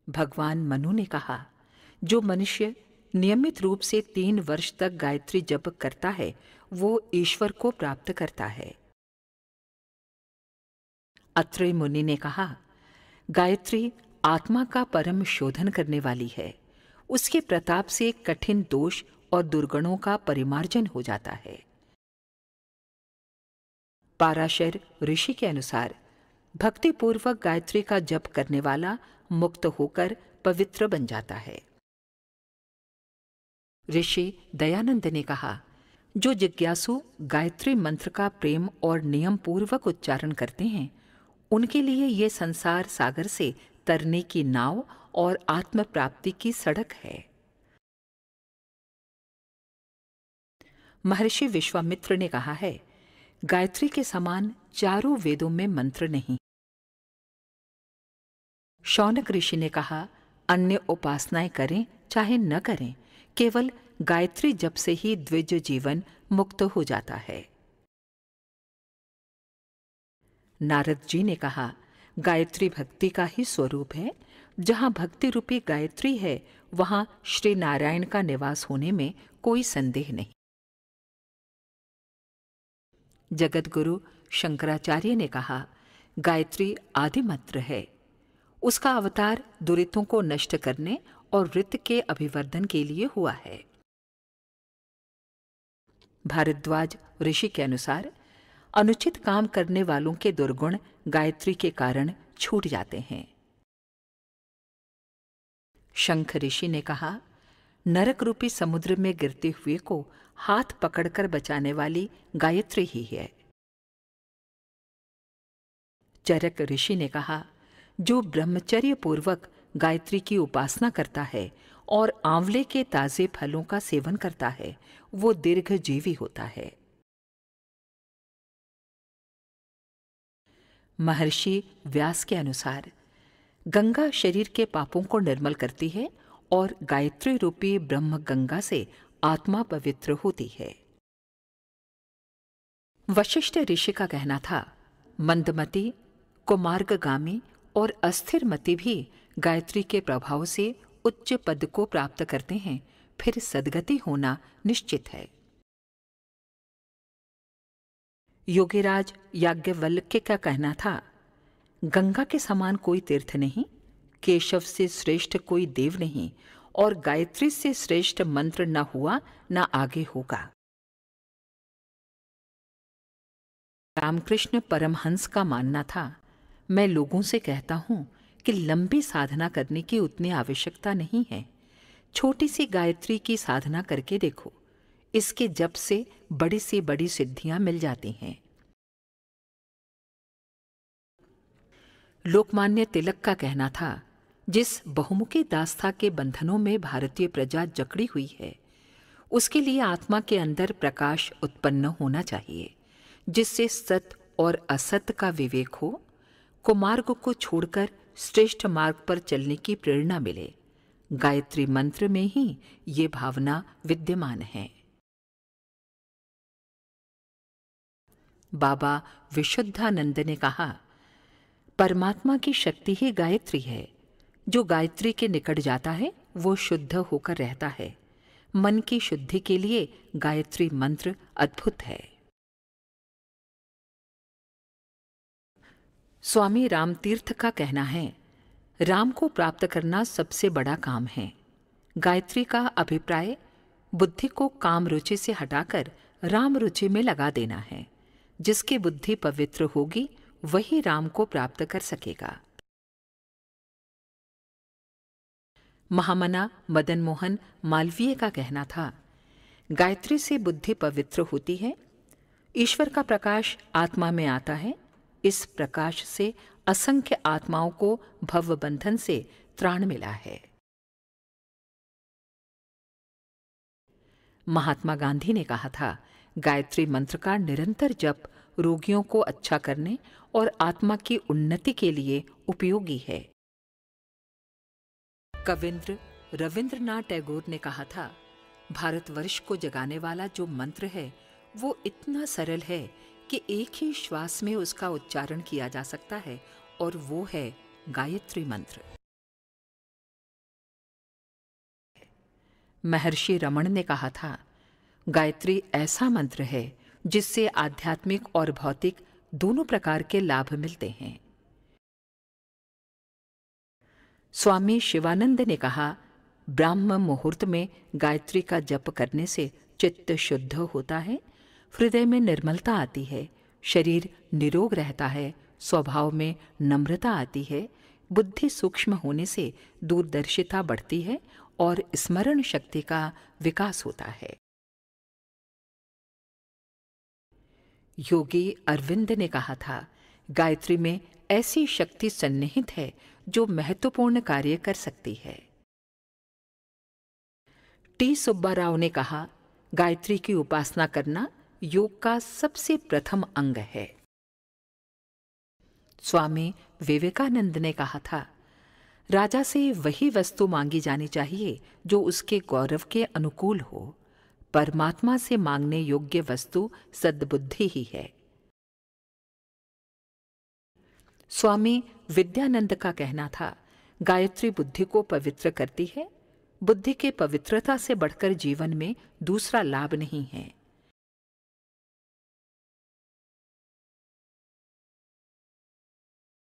भगवान मनु ने कहा, जो मनुष्य नियमित रूप से 3 वर्ष तक गायत्री जप करता है वो ईश्वर को प्राप्त करता है। अत्रेय मुनि ने कहा, गायत्री आत्मा का परम शोधन करने वाली है। उसके प्रताप से कठिन दोष और दुर्गुणों का परिमार्जन हो जाता है। पाराशर ऋषि के अनुसार भक्ति पूर्वक गायत्री का जप करने वाला मुक्त होकर पवित्र बन जाता है। ऋषि दयानंद ने कहा, जो जिज्ञासु गायत्री मंत्र का प्रेम और नियम पूर्वक उच्चारण करते हैं उनके लिए ये संसार सागर से तरने की नाव और आत्म प्राप्ति की सड़क है। महर्षि विश्वामित्र ने कहा है, गायत्री के समान चारों वेदों में मंत्र नहीं। शौनक ऋषि ने कहा, अन्य उपासनाएं करें चाहे न करें, केवल गायत्री जप से ही द्विज जीवन मुक्त हो जाता है। नारद जी ने कहा, गायत्री भक्ति का ही स्वरूप है। जहां भक्ति रूपी गायत्री है वहां श्री नारायण का निवास होने में कोई संदेह नहीं। जगतगुरु शंकराचार्य ने कहा, गायत्री आदि मंत्र है। उसका अवतार दुरितों को नष्ट करने और ऋत के अभिवर्धन के लिए हुआ है। भारद्वाज ऋषि के अनुसार अनुचित काम करने वालों के दुर्गुण गायत्री के कारण छूट जाते हैं। शंख ऋषि ने कहा, नरक रूपी समुद्र में गिरते हुए को हाथ पकड़कर बचाने वाली गायत्री ही है। चरक ऋषि ने कहा, जो ब्रह्मचर्य पूर्वक गायत्री की उपासना करता है और आंवले के ताजे फलों का सेवन करता है वो दीर्घजीवी होता है। महर्षि व्यास के अनुसार गंगा शरीर के पापों को निर्मल करती है और गायत्री रूपी ब्रह्म गंगा से आत्मा पवित्र होती है। वशिष्ठ ऋषि का कहना था, मंदमति, कुमार्गगामी और अस्थिर मति भी गायत्री के प्रभाव से उच्च पद को प्राप्त करते हैं, फिर सद्गति होना निश्चित है। योगीराज याज्ञवल्क्य का कहना था, गंगा के समान कोई तीर्थ नहीं, केशव से श्रेष्ठ कोई देव नहीं और गायत्री से श्रेष्ठ मंत्र न हुआ न आगे होगा। रामकृष्ण परमहंस का मानना था, मैं लोगों से कहता हूं कि लंबी साधना करने की उतनी आवश्यकता नहीं है। छोटी सी गायत्री की साधना करके देखो, इसके जप से बड़ी से बड़ी सिद्धियां मिल जाती हैं। लोकमान्य तिलक का कहना था, जिस बहुमुखी दास्ता के बंधनों में भारतीय प्रजा जकड़ी हुई है उसके लिए आत्मा के अंदर प्रकाश उत्पन्न होना चाहिए, जिससे सत्य और असत्य का विवेक हो, कुमार्ग को छोड़कर श्रेष्ठ मार्ग पर चलने की प्रेरणा मिले। गायत्री मंत्र में ही ये भावना विद्यमान है। बाबा विशुद्धानंद ने कहा, परमात्मा की शक्ति ही गायत्री है। जो गायत्री के निकट जाता है वो शुद्ध होकर रहता है। मन की शुद्धि के लिए गायत्री मंत्र अद्भुत है। स्वामी रामतीर्थ का कहना है, राम को प्राप्त करना सबसे बड़ा काम है। गायत्री का अभिप्राय बुद्धि को काम रुचि से हटाकर राम रुचि में लगा देना है। जिसकी बुद्धि पवित्र होगी वही राम को प्राप्त कर सकेगा। महामना मदन मोहन मालवीय का कहना था, गायत्री से बुद्धि पवित्र होती है, ईश्वर का प्रकाश आत्मा में आता है, इस प्रकाश से असंख्य आत्माओं को भव बंधन से त्राण मिला है। महात्मा गांधी ने कहा था, गायत्री मंत्र का निरंतर जप रोगियों को अच्छा करने और आत्मा की उन्नति के लिए उपयोगी है। कविंद्र रविंद्रनाथ टैगोर ने कहा था, भारतवर्ष को जगाने वाला जो मंत्र है वो इतना सरल है कि एक ही श्वास में उसका उच्चारण किया जा सकता है और वो है गायत्री मंत्र। महर्षि रमण ने कहा था, गायत्री ऐसा मंत्र है जिससे आध्यात्मिक और भौतिक दोनों प्रकार के लाभ मिलते हैं। स्वामी शिवानंद ने कहा, ब्राह्म मुहूर्त में गायत्री का जप करने से चित्त शुद्ध होता है, हृदय में निर्मलता आती है, शरीर निरोग रहता है, स्वभाव में नम्रता आती है, बुद्धि सूक्ष्म होने से दूरदर्शिता बढ़ती है और स्मरण शक्ति का विकास होता है। योगी अरविंद ने कहा था, गायत्री में ऐसी शक्ति सन्निहित है जो महत्वपूर्ण कार्य कर सकती है। टी सुब्बा राव ने कहा, गायत्री की उपासना करना योग का सबसे प्रथम अंग है। स्वामी विवेकानंद ने कहा था, राजा से वही वस्तु मांगी जानी चाहिए जो उसके गौरव के अनुकूल हो। परमात्मा से मांगने योग्य वस्तु सद्बुद्धि ही है। स्वामी विद्यानंद का कहना था, गायत्री बुद्धि को पवित्र करती है। बुद्धि के पवित्रता से बढ़कर जीवन में दूसरा लाभ नहीं है।